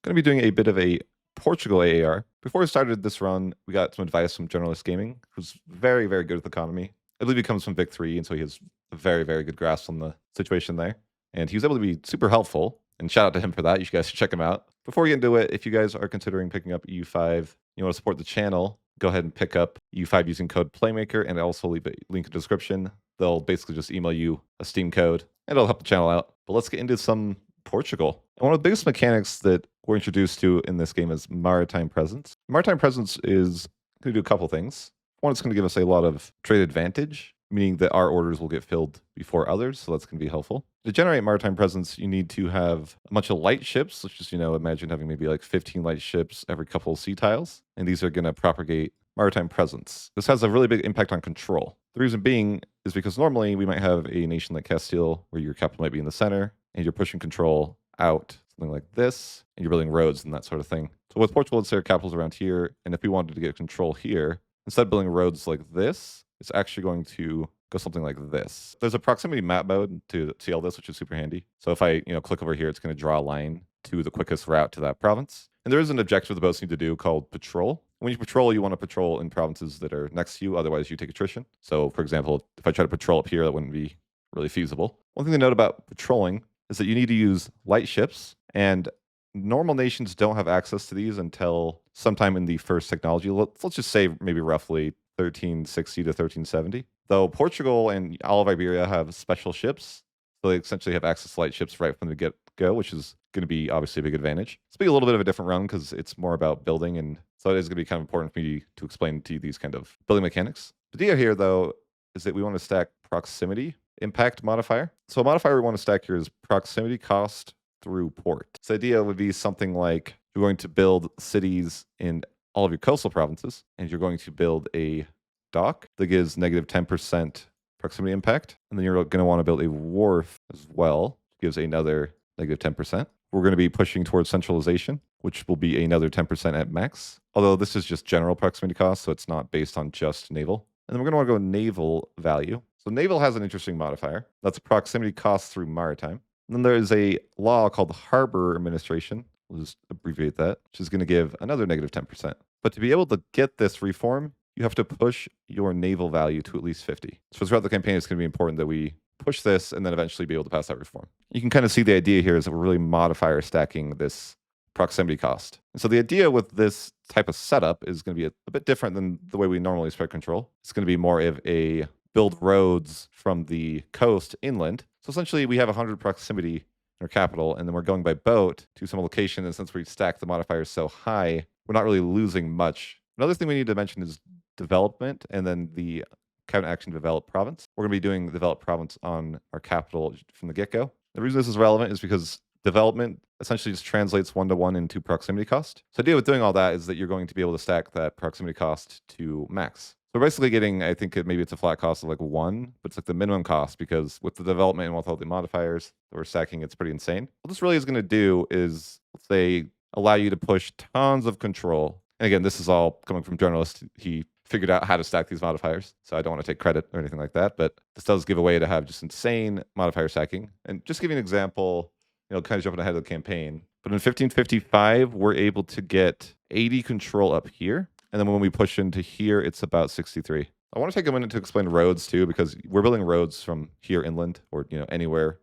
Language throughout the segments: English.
Going to be doing a bit of a Portugal AAR. Before we started this run, we got some advice from Generalist Gaming, who's very, very good with economy. I believe he comes from Vic 3, and so he has a very, very good grasp on the situation there. And he was able to be super helpful, and shout out to him for that. You guys should check him out. Before we get into it, if you guys are considering picking up EU5, you want to support the channel, go ahead and pick up EU5 using code Playmaker, and I'll also leave a link in the description. They'll basically just email you a Steam code, and it'll help the channel out. But let's get into some Portugal. And one of the biggest mechanics that we're introduced to in this game is Maritime Presence. Maritime Presence is going to do a couple things. One, it's going to give us a lot of trade advantage, meaning that our orders will get filled before others, so that's going to be helpful. To generate Maritime Presence, you need to have a bunch of light ships. Let's just, imagine having maybe like 15 light ships every couple of sea tiles, and these are going to propagate Maritime Presence. This has a really big impact on control. The reason being is because normally we might have a nation like Castile where your capital might be in the center, and you're pushing control out, something like this, and you're building roads and that sort of thing. So with Portugal, let's say our capital's around here, and if we wanted to get control here, instead of building roads like this, it's actually going to go something like this. There's a proximity map mode to see all this, which is super handy. So if I, click over here, it's going to draw a line to the quickest route to that province. And there is an objective the boats need to do called patrol. When you patrol, you want to patrol in provinces that are next to you, otherwise you take attrition. So for example, if I try to patrol up here, that wouldn't be really feasible. One thing to note about patrolling is that you need to use light ships, and normal nations don't have access to these until sometime in the first technology. Let's just say maybe roughly 1360 to 1370. Though Portugal and all of Iberia have special ships, so they essentially have access to light ships right from the get-go, which is going to be obviously a big advantage. It's be a little bit of a different run because it's more about building, and so it is going to be kind of important for me to explain to you these kind of building mechanics. The idea here, though, is that we want to stack proximity impact modifier. So a modifier we want to stack here is proximity cost through port. So the idea would be something like you're going to build cities in all of your coastal provinces, and you're going to build a dock that gives negative 10% proximity impact. And then you're going to want to build a wharf as well, which gives another negative 10%. We're going to be pushing towards centralization, which will be another 10% at max. Although this is just general proximity cost, so it's not based on just naval. And then we're going to want to go naval value. So naval has an interesting modifier. That's proximity cost through maritime. And then there is a law called harbor administration. We'll just abbreviate that, which is going to give another negative 10%. But to be able to get this reform, you have to push your naval value to at least 50. So throughout the campaign, it's going to be important that we push this and then eventually be able to pass that reform. You can kind of see the idea here is that we're really modifier stacking this proximity cost. And so the idea with this type of setup is going to be a bit different than the way we normally spread control. It's going to be more of a build roads from the coast inland. So essentially we have 100 proximity in our capital, and then we're going by boat to some location. And since we stack the modifiers so high, we're not really losing much. Another thing we need to mention is development, and then the count action develop province. We're going to be doing develop province on our capital from the get-go. The reason this is relevant is because development essentially just translates one-to-one into proximity cost. So the idea with doing all that is that you're going to be able to stack that proximity cost to max. So we're basically getting, I think maybe it's a flat cost of like 1, but it's like the minimum cost, because with the development and with all the modifiers that we're stacking, it's pretty insane. What this really is going to do is, let's say, allow you to push tons of control. And again, this is all coming from Journalist. He figured out how to stack these modifiers, so I don't want to take credit or anything like that, but this does give a way to have just insane modifier stacking. And just give you an example, kind of jumping ahead of the campaign, but in 1555, we're able to get 80 control up here. And then when we push into here, it's about 63. I want to take a minute to explain roads too, because we're building roads from here inland, or anywhere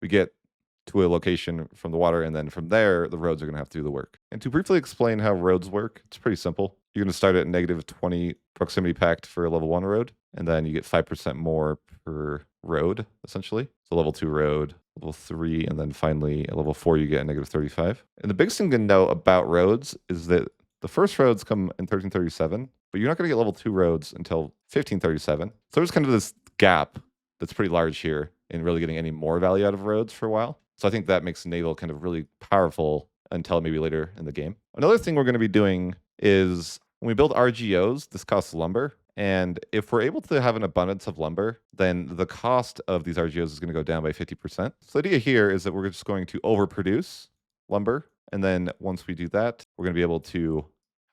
we get to a location from the water, and then from there, the roads are going to have to do the work. And to briefly explain how roads work, it's pretty simple. You're going to start at negative 20 proximity pact for a level 1 road, and then you get 5% more per road, essentially. So level 2 road, level 3, and then finally at level 4, you get a negative 35. And the biggest thing to know about roads is that the first roads come in 1337, but you're not going to get level 2 roads until 1537. So there's kind of this gap that's pretty large here in really getting any more value out of roads for a while. So I think that makes naval kind of really powerful until maybe later in the game. Another thing we're going to be doing is when we build RGOs, this costs lumber. And if we're able to have an abundance of lumber, then the cost of these RGOs is going to go down by 50%. So the idea here is that we're just going to overproduce lumber. And then once we do that, we're going to be able to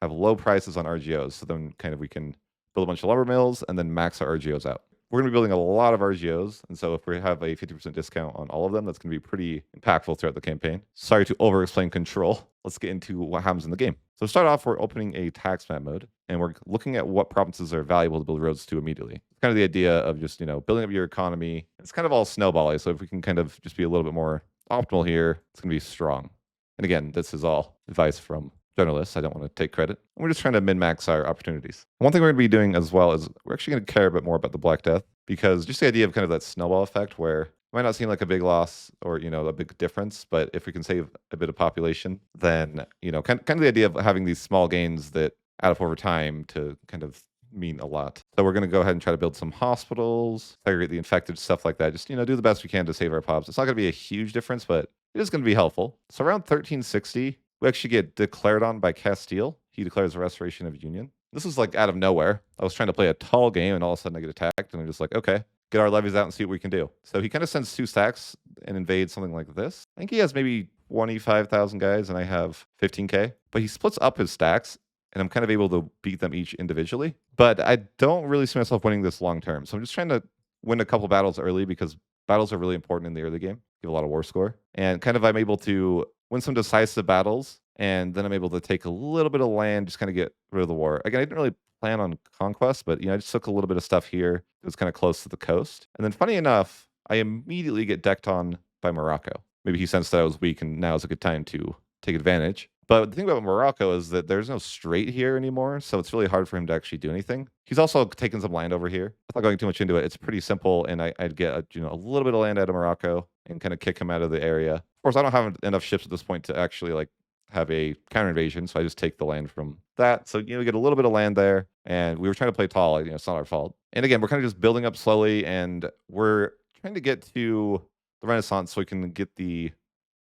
have low prices on RGOs. So then kind of we can build a bunch of lumber mills and then max our RGOs out. we're going to be building a lot of RGOs. And so if we have a 50% discount on all of them, that's going to be pretty impactful throughout the campaign. Sorry to over explain control. Let's get into what happens in the game. So to start off, we're opening a tax map mode, and we're looking at what provinces are valuable to build roads to immediately. It's kind of the idea of just, building up your economy. It's kind of all snowbally. So if we can kind of just be a little bit more optimal here, it's going to be strong. And again, this is all advice from generalists. I don't want to take credit. We're just trying to min-max our opportunities. One thing we're going to be doing as well is we're actually going to care a bit more about the Black Death, because just the idea of kind of that snowball effect where it might not seem like a big loss or, a big difference, but if we can save a bit of population, then, kind of the idea of having these small gains that add up over time to kind of mean a lot. So we're going to go ahead and try to build some hospitals, segregate the infected, stuff like that. Just, do the best we can to save our pops. It's not going to be a huge difference, but it is going to be helpful. So around 1360, we actually get declared on by Castile. He declares a restoration of union. This is like out of nowhere. I was trying to play a tall game, and all of a sudden I get attacked, and I'm just like, okay, get our levies out and see what we can do. So he kind of sends 2 stacks and invades something like this. I think he has maybe 25,000 guys, and I have 15K. But he splits up his stacks, and I'm kind of able to beat them each individually. But I don't really see myself winning this long term. So I'm just trying to win a couple battles early, because battles are really important in the early game. Give a lot of war score. And kind of I'm able to win some decisive battles, and then I'm able to take a little bit of land, just kind of get rid of the war. Again, I didn't really plan on conquest, but I just took a little bit of stuff here. It was kind of close to the coast. And then funny enough, I immediately get decked on by Morocco. Maybe he sensed that I was weak, and now is a good time to take advantage. But the thing about Morocco is that there's no strait here anymore, so it's really hard for him to actually do anything. He's also taken some land over here. Without going too much into it, it's pretty simple, and I'd get a little bit of land out of Morocco and kind of kick him out of the area. Of course, I don't have enough ships at this point to actually have a counter invasion, so I just take the land from that. So we get a little bit of land there, and we were trying to play tall. It's not our fault. And again, we're kind of just building up slowly, and we're trying to get to the Renaissance so we can get the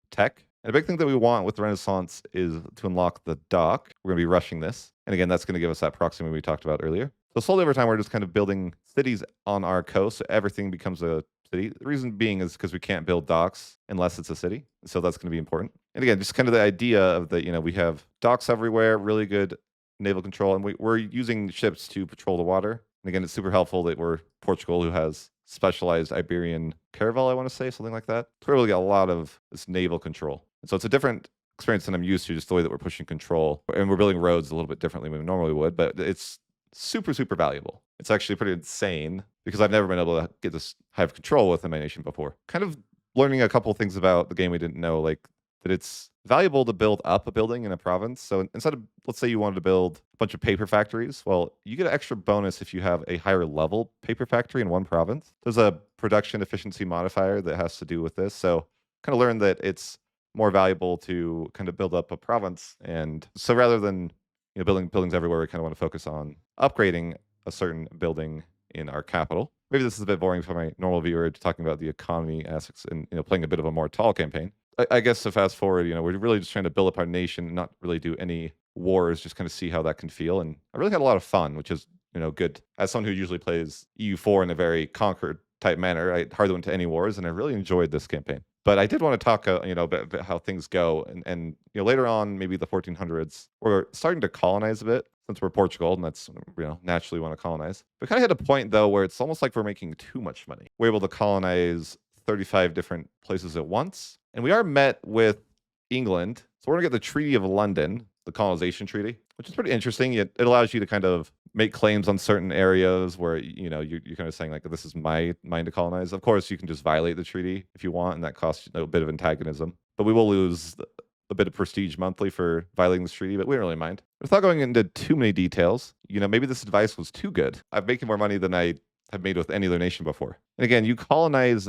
tech. And a big thing that we want with the Renaissance is to unlock the dock. We're going to be rushing this. And again, that's going to give us that proximity we talked about earlier. So slowly over time, we're just kind of building cities on our coast, so everything becomes a city. The reason being is because we can't build docks unless it's a city. So that's going to be important. And again, just kind of the idea of that, we have docks everywhere, really good naval control, and we're using ships to patrol the water. And again, it's super helpful that we're Portugal, who has specialized Iberian caravel, I want to say, something like that. So we really got a lot of this naval control. And so it's a different experience than I'm used to, just the way that we're pushing control. And we're building roads a little bit differently than we normally would, but it's super, super valuable. It's actually pretty insane, because I've never been able to get this high of control within my nation before. Kind of learning a couple things about the game we didn't know, like that it's valuable to build up a building in a province. So instead of, let's say you wanted to build a bunch of paper factories, well, you get an extra bonus if you have a higher level paper factory in one province. There's a production efficiency modifier that has to do with this. So kind of learn that it's more valuable to kind of build up a province. And so rather than building buildings everywhere, we kind of want to focus on upgrading a certain building in our capital. Maybe this is a bit boring for my normal viewer, talking about the economy aspects and playing a bit of a more tall campaign. I guess to fast forward, we're really just trying to build up our nation and not really do any wars, just kind of see how that can feel. And I really had a lot of fun, which is good. As someone who usually plays EU4 in a very conquered type manner, I hardly went to any wars, and I really enjoyed this campaign. But I did want to talk, about how things go, and later on, maybe the 1400s, we're starting to colonize a bit since we're Portugal, and that's naturally want to colonize. But kind of hit a point though where it's almost like we're making too much money. We're able to colonize 35 different places at once, and we are met with England. So we're gonna get the Treaty of London, the Colonization Treaty, which is pretty interesting. It allows you to kind of make claims on certain areas where you're kind of saying like, this is mine to colonize. Of course, you can just violate the treaty if you want, and that costs a bit of antagonism. But we will lose a bit of prestige monthly for violating this treaty, but we don't really mind. Without going into too many details, maybe this advice was too good. I'm making more money than I have made with any other nation before. And again, you colonize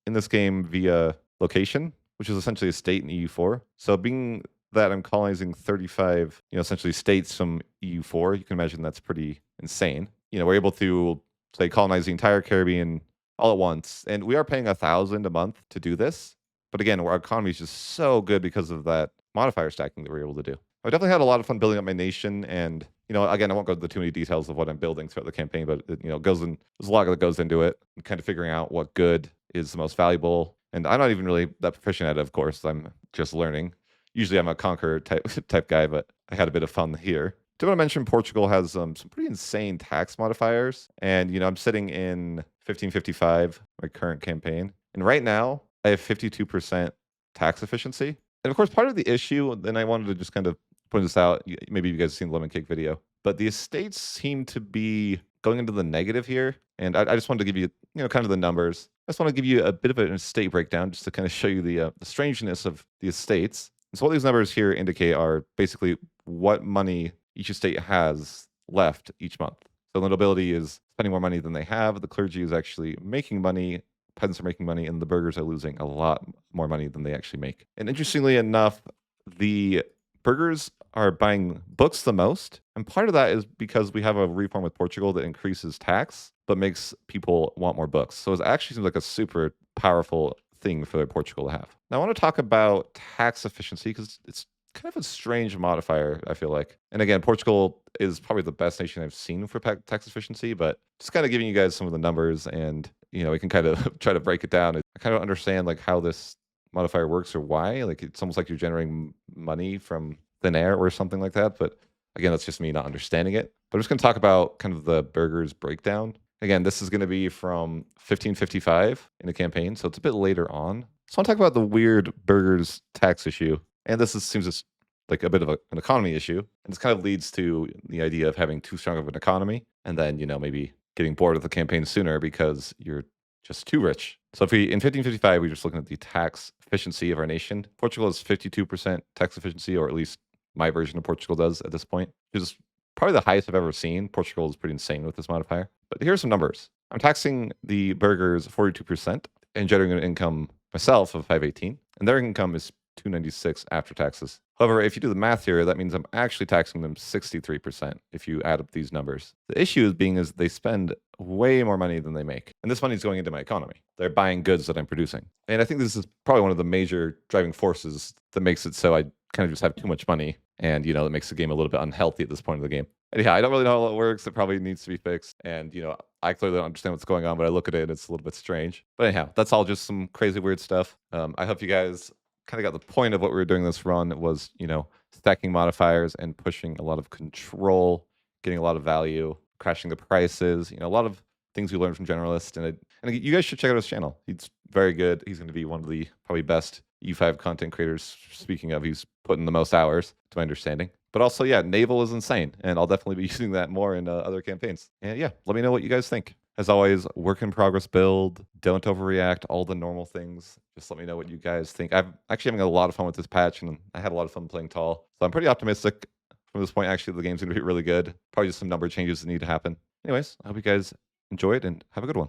in this game via location, which is essentially a state in EU4. So being that I'm colonizing 35, essentially states from EU4, you can imagine that's pretty insane. We're able to, say, colonize the entire Caribbean all at once. And we are paying $1,000 a month to do this. But again, our economy is just so good because of that modifier stacking that we're able to do. I definitely had a lot of fun building up my nation. And, again, I won't go into too many details of what I'm building throughout the campaign, but, there's a lot that goes into it, and kind of figuring out what good is the most valuable. And I'm not even really that proficient at it, of course. I'm just learning. Usually I'm a conqueror type guy, but I had a bit of fun here. Do want to mention Portugal has some pretty insane tax modifiers, and I'm sitting in 1555, my current campaign, and right now I have 52% tax efficiency. And of course, part of the issue, and I wanted to just kind of point this out. Maybe you guys have seen the lemon cake video, but the estates seem to be going into the negative here, and I just wanted to give you kind of the numbers. I just want to give you a bit of an estate breakdown just to kind of show you the strangeness of the estates. And so what these numbers here indicate are basically what money each estate has left each month. So the nobility is spending more money than they have. The clergy is actually making money. Peasants are making money, and the burghers are losing a lot more money than they actually make. And interestingly enough, the burghers are buying books the most. And part of that is because we have a reform with Portugal that increases tax, but makes people want more books. So it actually seems like a super powerful thing for Portugal to have. Now, I want to talk about tax efficiency because it's kind of a strange modifier, I feel like. And again, Portugal is probably the best nation I've seen for tax efficiency, but just kind of giving you guys some of the numbers, and we can kind of try to break it down. I kind of understand like how this modifier works or why. Like it's almost like you're generating money from thin air or something like that. But again, that's just me not understanding it. But I'm just going to talk about kind of the burghers breakdown. Again, this is going to be from 1555 in the campaign, so it's a bit later on. So I want to talk about the weird burghers tax issue. And seems like a bit of an economy issue. And this kind of leads to the idea of having too strong of an economy and then, maybe getting bored of the campaign sooner because you're just too rich. So in 1555, we're just looking at the tax efficiency of our nation. Portugal has 52% tax efficiency, or at least my version of Portugal does at this point, which is probably the highest I've ever seen. Portugal is pretty insane with this modifier. But here's some numbers. I'm taxing the burghers 42% and generating an income myself of 518, and their income is 296 after taxes. However, if you do the math here, that means I'm actually taxing them 63% if you add up these numbers. The issue is they spend way more money than they make. And this money is going into my economy. They're buying goods that I'm producing. And I think this is probably one of the major driving forces that makes it so I kind of just have too much money. And, it makes the game a little bit unhealthy at this point of the game. Anyhow, I don't really know how it works. It probably needs to be fixed. And, I clearly don't understand what's going on, but I look at it and it's a little bit strange. But anyhow, that's all just some crazy, weird stuff. I hope you guys kind of got the point of what we were doing this run. It was, stacking modifiers and pushing a lot of control, getting a lot of value, crashing the prices, a lot of things we learned from Generalist. And you guys should check out his channel. He's very good. He's going to be one of the probably best EU5 content creators. Speaking of, he's putting the most hours, to my understanding. But also, yeah, Naval is insane. And I'll definitely be using that more in other campaigns. And yeah, let me know what you guys think. As always, work in progress build. Don't overreact. All the normal things. Just let me know what you guys think. I'm actually having a lot of fun with this patch, and I had a lot of fun playing tall. So I'm pretty optimistic from this point. Actually, the game's going to be really good. Probably just some number changes that need to happen. Anyways, I hope you guys enjoyed and have a good one.